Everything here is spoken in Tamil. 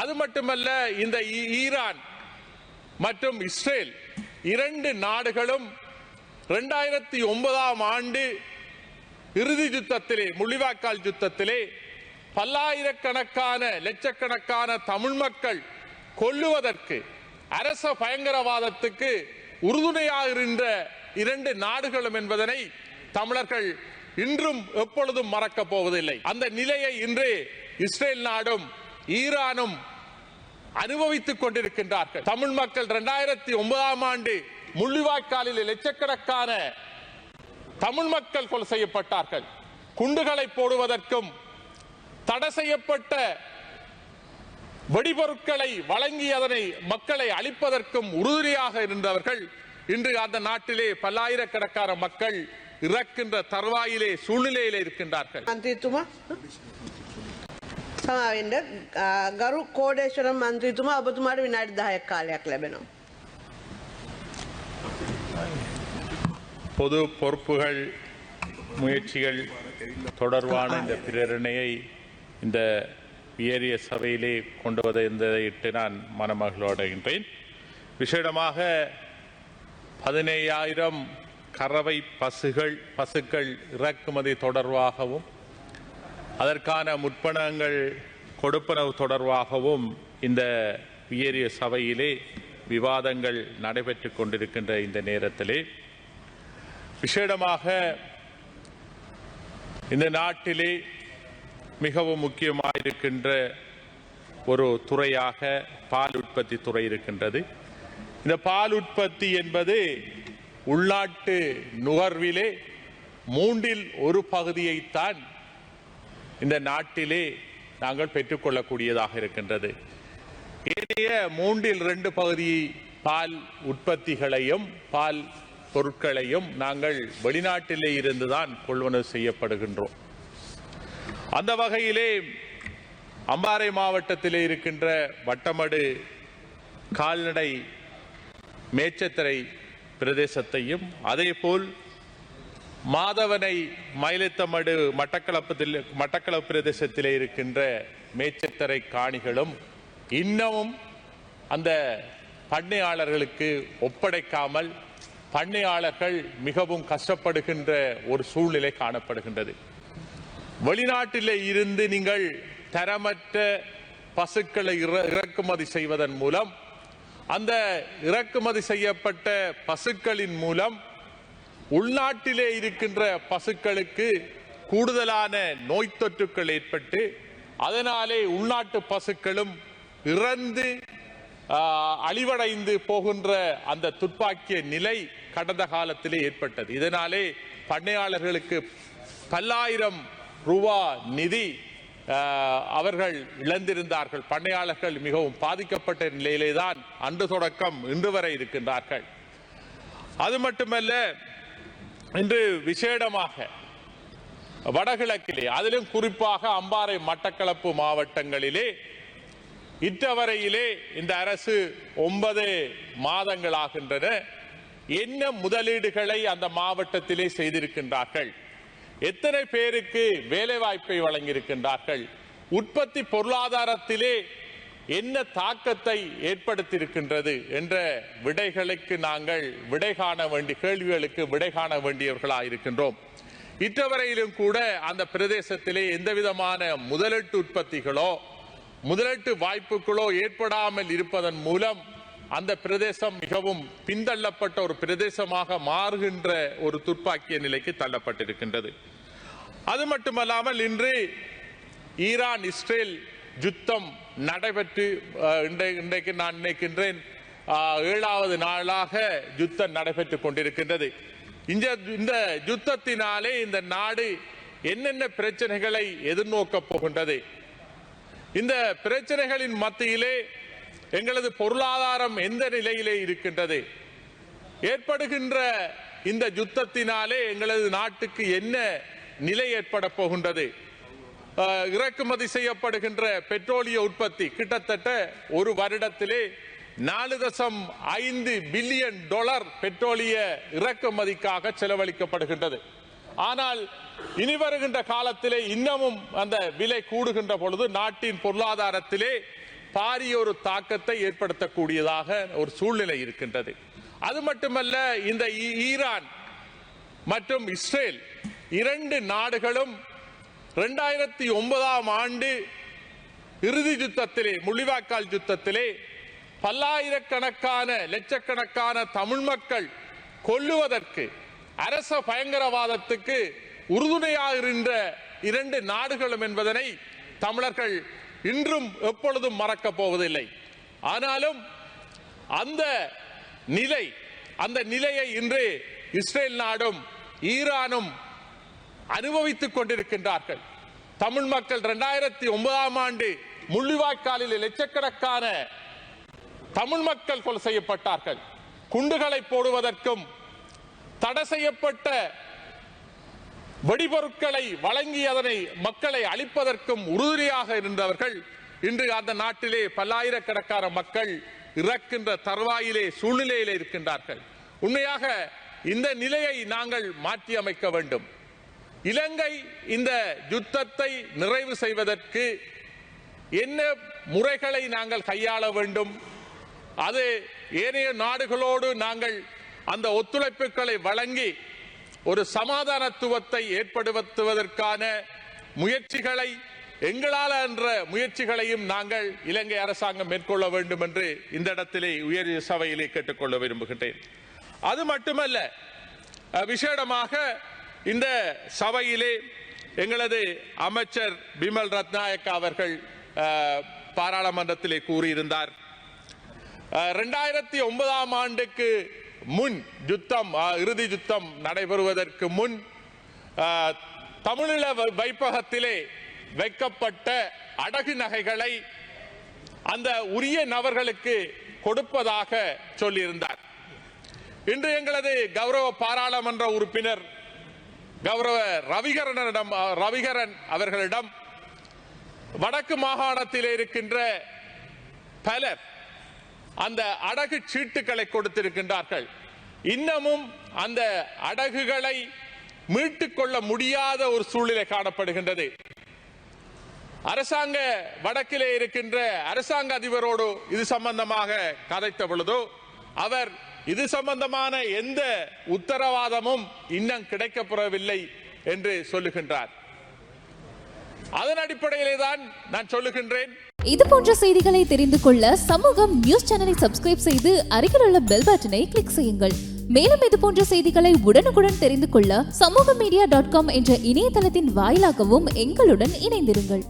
அது மட்டுமல்ல, இந்த ஈரான் மற்றும் இஸ்ரேல் இரண்டு நாடுகளும் 2009ஆம் ஆண்டு இறுதி யுத்தத்திலே, முள்ளிவாய்க்கால் யுத்தத்திலே பல்லாயிரக்கணக்கான லட்சக்கணக்கான தமிழ் மக்கள் கொல்லுவதற்கு, அரச பயங்கரவாதத்துக்கு உறுதுணையாக இருந்த இரண்டு நாடுகளும் என்பதனை தமிழர்கள் இன்றும் எப்பொழுதும் மறக்கப் போவதில்லை. அந்த நிலையை இன்று இஸ்ரேல் நாடும் ஈரானும் அனுபவித்துக் கொண்டிருக்கின்றார்கள். தமிழ் மக்கள் 2009ஆம் ஆண்டு முள்ளிவாய்க்காலில் லட்சக்கணக்கான தமிழ் மக்கள் கொலை செய்யப்பட்டார்கள். குண்டுகளை போடுவதற்கும் தடை செய்யப்பட்ட வெடிபொருட்களை வழங்கி அதனை மக்களை அழிப்பதற்கும் உறுதுணையாக இருந்தவர்கள் இன்று அந்த நாட்டிலே பல்லாயிரக்கணக்கான மக்கள் இறக்கின்ற தருவாயிலே சூழ்நிலையிலே இருக்கின்றார்கள். ගරු කෝඩේශ්වරම් මන්ත්‍රීතුමා, ඔබතුමාට විනාඩි 10ක් කාලයක් ලැබෙනවා. பொது பொறுப்புகள் முயற்சிகள் தொடர்பான இந்த பிரேரணையை இந்த உயரிய சபையிலே கொண்டு வந்ததையிட்டு நான் மனமகிழ்வடைகின்றேன். விசேடமாக 17,000 கறவை பசுக்கள் இறக்குமதி தொடர்பாகவும் அதற்கான முற்பணங்கள் கொடுப்பனவு தொடர்பாகவும் இந்த உயரிய சபையிலே விவாதங்கள் நடைபெற்றுக் கொண்டிருக்கின்ற இந்த நேரத்திலே விசேடமாக இந்த நாட்டிலே மிகவும் முக்கியமாயிருக்கின்ற ஒரு துறையாக பால் உற்பத்தி துறை இருக்கின்றது. இந்த பால் உற்பத்தி என்பது உள்நாட்டு நுகர்விலே 1/3 பகுதியைத்தான் இந்த நாட்டிலே நாங்கள் பெற்றுக்கொள்ளக்கூடியதாக இருக்கின்றது. ஏனைய 2/3 பகுதி பால் உற்பத்திகளையும் பால் பொருட்களையும் நாங்கள் வெளிநாட்டிலே இருந்துதான் கொள்வனவு செய்யப்படுகின்றோம். அந்த வகையிலே அம்பாறை மாவட்டத்திலே இருக்கின்ற வட்டமடு கால்நடை மேச்சத்தரை பிரதேசத்தையும் அதேபோல் மாதவனை மயிலத்தமடு மட்டக்களப்பு பிரதேசத்திலே இருக்கின்ற மேச்சத்தரை காணிகளும் இன்னமும் அந்த பண்ணையாளர்களுக்கு ஒப்படைக்காமல் பண்ணையாளர்கள் மிகவும் கஷ்டப்படுகின்ற ஒரு சூழ்நிலை காணப்படுகின்றது. வெளிநாட்டிலே இருந்து நீங்கள் தரமற்ற பசுக்களை இறக்குமதி செய்வதன் மூலம் அந்த இறக்குமதி செய்யப்பட்ட பசுக்களின் மூலம் உள்நாட்டிலே இருக்கின்ற பசுக்களுக்கு கூடுதலான நோய் தொற்றுக்கள் ஏற்பட்டு அதனாலே உள்நாட்டு பசுக்களும் இறந்து அழிவடைந்து போகின்ற அந்த துப்பாக்கிய நிலை கடந்த காலத்திலே ஏற்பட்டது. இதனாலே பண்ணையாளர்களுக்கு பல்லாயிரம் ரூபாய் நிதி அவர்கள் இழந்திருந்தார்கள். பண்ணையாளர்கள் மிகவும் பாதிக்கப்பட்ட நிலையிலே தான் அன்று தொடக்கம் இன்று வரை இருக்கின்றார்கள். அது மட்டுமல்ல, இன்று விசேடமாக வடகிழக்கிலே, அதிலும் குறிப்பாக அம்பாறை மட்டக்களப்பு மாவட்டங்களிலே இற்றவரையிலே இந்த அரசு 9 மாதங்களாகின்றன. என்ன முதலீடுகளை அந்த மாவட்டத்திலே செய்திருக்கின்றார்கள்? எத்தனை பேருக்கு வேலை வாய்ப்பை வழங்கியிருக்கின்றார்கள்? உற்பத்தி பொருளாதாரத்திலே என்ன தாக்கத்தை ஏற்படுத்தியிருக்கின்றது என்ற விடைகளுக்கு நாங்கள் கேள்விகளுக்கு விடை காண வேண்டியவர்களாக இருக்கின்றோம். இற்றவரையிலும் கூட அந்த பிரதேசத்திலே எந்த விதமான முதலீட்டு உற்பத்திகளோ முதலீட்டு வாய்ப்புகளோ ஏற்படாமல் இருப்பதன் மூலம் அந்த பிரதேசம் மிகவும் பின்தள்ளப்பட்ட ஒரு பிரதேசமாக மாறுகின்ற ஒரு துப்பாக்கிய நிலைக்கு தள்ளப்பட்டிருக்கின்றது. அது மட்டுமல்லாமல் இன்று ஈரான் இஸ்ரேல் யுத்தம் நடைபெற்று இன்றைக்கு நான் நினைக்கின்றேன் 7வது நாளாக யுத்தம் நடைபெற்றுக் கொண்டிருக்கின்றது. இந்த யுத்தத்தினாலே இந்த நாடு என்னென்ன பிரச்சனைகளை எதிர்நோக்கப் போகின்றது? இந்த பிரச்சனைகளின் மத்தியிலே எங்களது பொருளாதாரம் எந்த நிலையிலே இருக்கின்றது? ஏற்படுகின்ற இந்த யுத்தத்தினாலே எங்களது நாட்டுக்கு என்ன நிலை ஏற்பட போகின்றது? இறக்குமதி செய்யப்படுகின்ற பெட்ரோலிய உற்பத்தி கிட்டத்தட்ட ஒரு வருடத்திலே $4.5 பில்லியன் பெட்ரோலிய இறக்குமதிக்காக செலவழிக்கப்படுகின்றது. ஆனால் இனி வருகின்ற காலத்திலே இன்னமும் அந்த விலை கூடுகின்ற பொழுது நாட்டின் பொருளாதாரத்திலே பாரிய ஒரு தாக்கத்தை ஏற்படுத்தக்கூடியதாக ஒரு சூழ்நிலை இருக்கின்றது. அது மட்டுமல்ல, இந்த ஈரான் மற்றும் இஸ்ரேல் இரண்டு நாடுகளும் 2009ஆம் ஆண்டு இறுதி யுத்தத்திலே, முள்ளிவாய்க்கால் யுத்தத்திலே பல்லாயிரக்கணக்கான லட்சக்கணக்கான தமிழ் மக்கள் கொல்லுவதற்கு, அரச பயங்கரவாதத்துக்கு உறுதுணையாக இருந்த இரண்டு நாடுகளும் என்பதனை தமிழர்கள் இன்றும் எப்பொழுதும் மறக்கப் போவதில்லை. ஆனாலும் அந்த நிலையை இன்று இஸ்ரேல் நாடும் ஈரானும் அனுபவித்துக் கொண்டிருக்கின்றார்கள். தமிழ் மக்கள் 2009ஆம் ஆண்டு முள்ளிவாய்க்காலில் லட்சக்கணக்கான தமிழ் மக்கள் கொலை செய்யப்பட்டார்கள். குண்டுகளை போடுவதற்கும் தடை செய்யப்பட்ட வெடிபொருட்களை வழங்கி அதனை மக்களை அழிப்பதற்கும் உறுதுணையாக இருந்தவர்கள் இன்று அந்த நாட்டிலே பல்லாயிரக்கணக்கான மக்கள் இறக்கின்ற தருவாயிலே சூழ்நிலையிலே இருக்கின்றார்கள். உண்மையாக இந்த நிலையை நாங்கள் மாற்றி அமைக்க வேண்டும். இலங்கை இந்த யுத்தத்தை நிறைவு செய்வதற்கு என்ன முறைகளை நாங்கள் கையாள வேண்டும், அது ஏனைய நாடுகளோடு நாங்கள் அந்த ஒத்துழைப்புகளை வழங்கி ஒரு சமாதானத்துவத்தை ஏற்படுத்துவதற்கான முயற்சிகளை, எங்களால் என்ற முயற்சிகளையும் நாங்கள் இலங்கை அரசாங்கம் மேற்கொள்ள வேண்டும் என்று இந்த இடத்திலே உயரிய சபையிலே கேட்டுக்கொள்ள விரும்புகின்றேன். அது மட்டுமல்ல, விசேடமாக இந்த சபையிலே எங்களது அமைச்சர் பிமல் ரத்நாயக்க அவர்கள் பாராளுமன்றத்திலே கூறியிருந்தார், 2009ஆம் ஆண்டுக்கு முன் இறுதி யுத்தம் நடைபெறுவதற்கு முன் தமிழீழ வைப்பகத்திலே வைக்கப்பட்ட அடகு நகைகளை அந்த உரிய நபர்களுக்கு கொடுப்பதாக சொல்லியிருந்தார். இன்று எங்களது கௌரவ பாராளுமன்ற உறுப்பினர் கௌரவ ரவிகரன் அவர்களிடம் வடக்கு மாகாணத்தில் இருக்கின்ற பலர் அந்த அடகு சீட்டுகளை கொடுத்திருக்கின்றார்கள். இன்னமும் அந்த அடகுகளை மீட்டுக் கொள்ள முடியாத ஒரு சூழ்நிலை காணப்படுகின்றது. அரசாங்க வடக்கிலே இருக்கின்ற அரசாங்க அதிபரோடு இது சம்பந்தமாக கதைத்த பொழுதோ அவர் இது சம்பந்தமான எந்த உத்தரவாதமும் இன்னும் கிடைக்கப்பெறவில்லை என்று சொல்லுகின்றார். அதன் அடிப்படையிலே தான் நான் சொல்லுகின்றேன், இது போன்ற செய்திகளை தெரிந்து கொள்ள சமூகம் நியூஸ் சேனலை சப்ஸ்கிரைப் செய்து அருகில் உள்ள பெல் பட்டனை கிளிக் செய்யுங்கள். மேலும் இது போன்ற செய்திகளை உடனுக்குடன் தெரிந்து கொள்ள சமூகமீடியா.com என்ற இணையதளத்தின் வாயிலாகவும் எங்களுடன் இணைந்திருங்கள்.